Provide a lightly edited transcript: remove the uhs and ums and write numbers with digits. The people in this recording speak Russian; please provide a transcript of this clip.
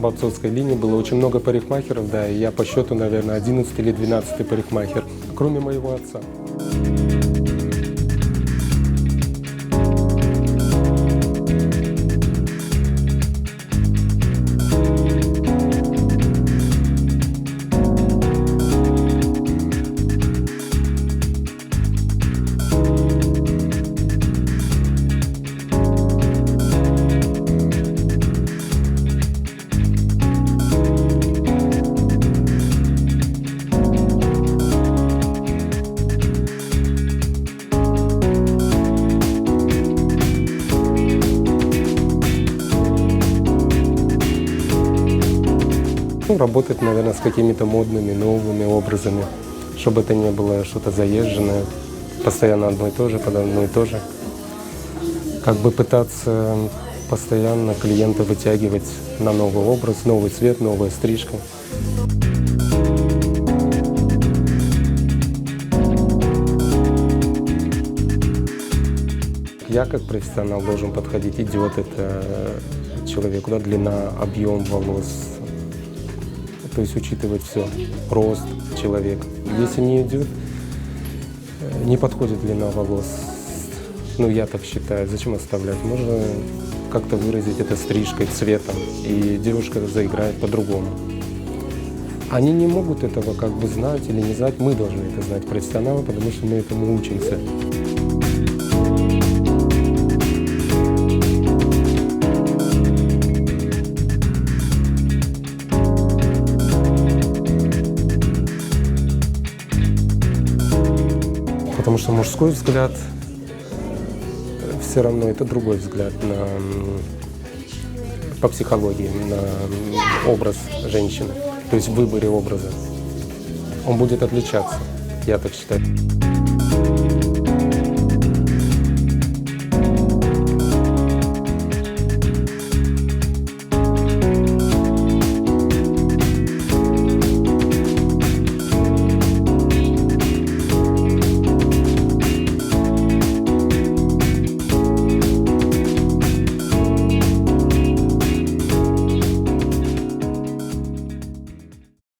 по отцовской линии было очень много парикмахеров, да, и я по счету, наверное, 11 или 12 парикмахер, кроме моего отца. Ну, работать, наверное, с какими-то модными, новыми образами, чтобы это не было что-то заезженное, постоянно одно и то же, под одно и то же. Как бы пытаться постоянно клиента вытягивать на новый образ, новый цвет, новая стрижка. Я как профессионал должен подходить, идет это человеку, да, длина, объем волос. То есть учитывать все, рост человека. Если не идет, не подходит длина волос, ну я так считаю, зачем оставлять? Можно как-то выразить это стрижкой, цветом, и девушка заиграет по-другому. Они не могут этого как бы знать или не знать, мы должны это знать, профессионалы, потому что мы этому учимся. Потому что мужской взгляд все равно это другой взгляд по психологии, на образ женщины, то есть в выборе образа. Он будет отличаться, я так считаю.